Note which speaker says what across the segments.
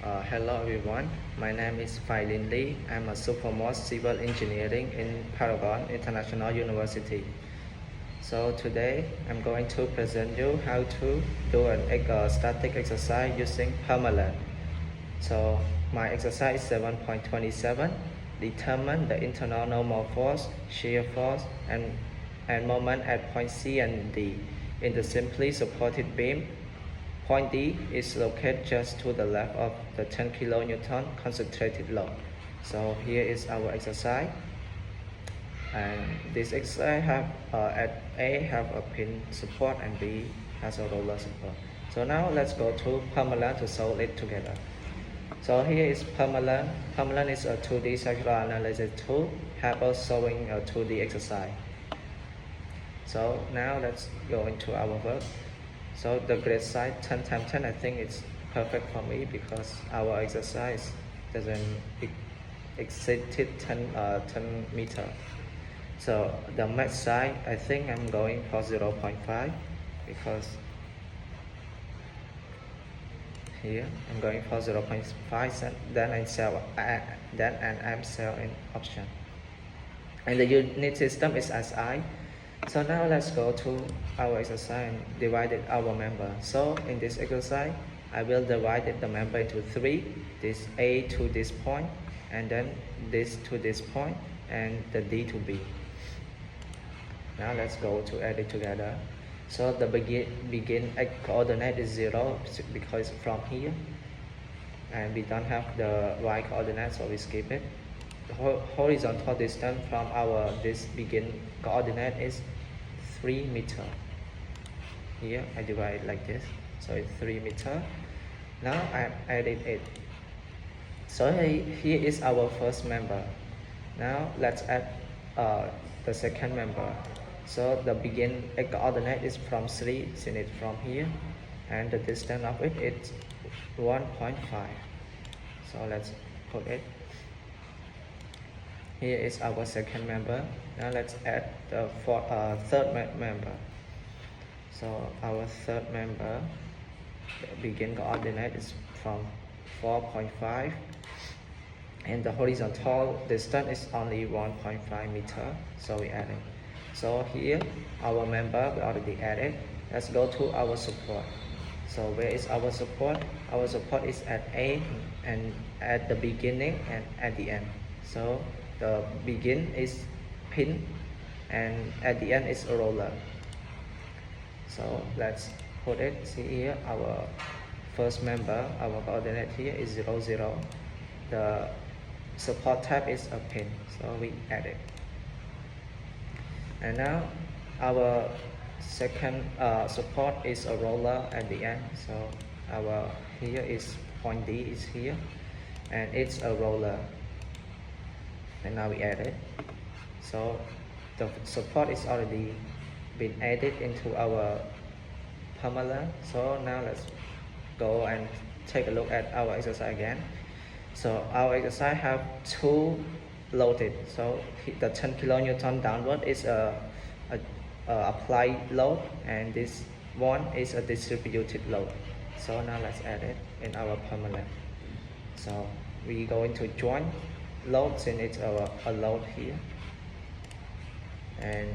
Speaker 1: Hello everyone, my name is Faeylin Ly. I'm a sophomore civil engineering in PermaLearn International University. So today I'm going to present you how to do an static exercise using PermaLearn. So my exercise is 7.27. Determine the internal normal force, shear force, and moment at point C and D in the simply supported beam. Point D is located just to the left of the 10 kN concentrated load. So here is our exercise. And this exercise have at A have a pin support and B has a roller support. So now let's go to PermaLearn to solve it together. So here is PermaLearn. PermaLearn is a 2D structural analysis tool, help us solving a 2D exercise. So now let's go into our work. So the grade size 10 times 10, I think it's perfect for me because our exercise doesn't exceed 10 meter. So the max size, I think I'm going for 0.5 because here I'm going for 0.5, then I'm cell in option. And the unit system is SI. So now let's go to our exercise and divide our member. So in this exercise, I will divide the member into 3. This A to this point, and then this to this point, and the D to B. Now let's go to add it together. So the begin coordinate is 0 because it's from here. And we don't have the y coordinate, so we skip it. The horizontal distance from this begin coordinate is 3 meter. Here I divide it like this, so it's 3 meter. Now I added it. So here is our first member. Now let's add the second member. So the begin coordinate is from 3, since it's from here, and the distance of it is 1.5. So let's put it. Here is our second member. Now let's add the third member. So our third member, the begin coordinate is from 4.5, and the horizontal distance is only 1.5 meter. So we add it. So here our member we already added. Let's go to our support. So where is our support? Our support is at A and at the beginning and at the end. So the begin is pin and at the end is a roller. So let's put it. See here our first member, our coordinate here is 0, 0. The support type is a pin, so we add it. And now our second support is a roller at the end. So our here is point D is here and it's a roller. And now we add it. So the support is already been added into our PermaLearn. So now let's go and take a look at our exercise again. So our exercise have 2 loaded. So the 10 kN downward is a applied load, and this one is a distributed load. So now let's add it in our PermaLearn. So we going to join loads, and it's a load here, and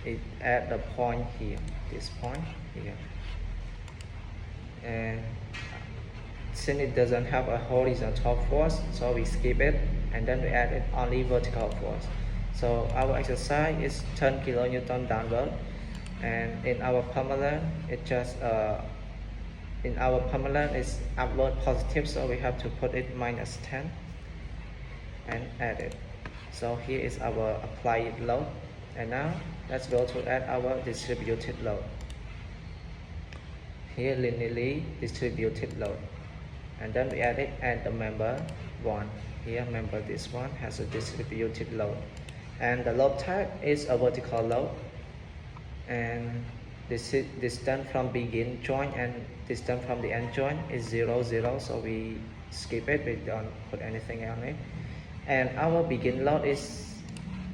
Speaker 1: it at the point here, this point here, and since it doesn't have a horizontal force, so we skip it, and then we add it only vertical force. So our exercise is 10 kN downward, and in our PermaLearn it just in our PermaLearn is upward positive, so we have to put it -10 and add it. So here is our applied load, and now let's go to add our distributed load. Here linearly distributed load, and then we add it at the member 1. Here member this one has a distributed load, and the load type is a vertical load, and this distance from begin joint and distance from the end joint is 0, 0, so we skip it, we don't put anything on it. And our begin load is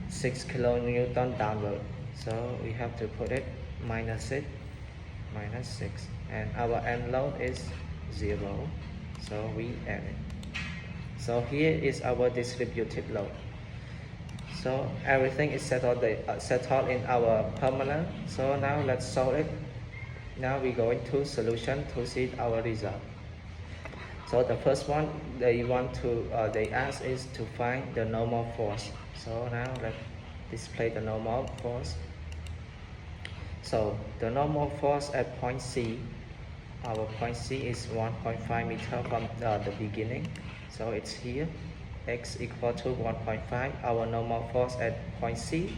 Speaker 1: 6 kN downward, so we have to put it -6, and our end load is 0, So we add it. So here is our distributed load. So everything is settled in our PermaLearn. So now let's solve it. Now we go into solution to see our result. So the first one they ask is to find the normal force. So now let's display the normal force. So the normal force at point C, our point C is 1.5 meter from the beginning. So it's here, x equal to 1.5. Our normal force at point C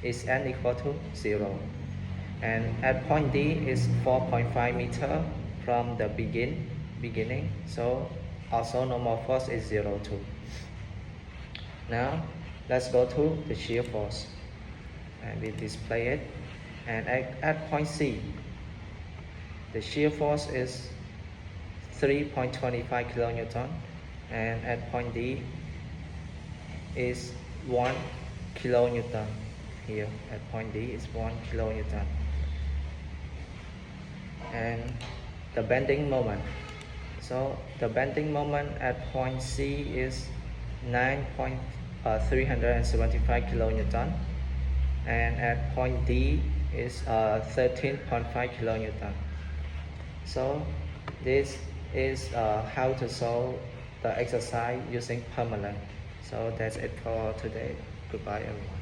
Speaker 1: is n equal to 0. And at point D is 4.5 meter from the beginning. So also normal force is 0 too. Now let's go to the shear force. And we display it. And at point C, the shear force is 3.25 kilonewton, and at point D is 1 kilonewton. Here at point D is 1 kilonewton. And the bending moment. So the bending moment at point C is 9.375 kilonewton, and at point D is 13.5 kilonewton. So this is how to solve the exercise using PermaLearn. So that's it for today. Goodbye everyone.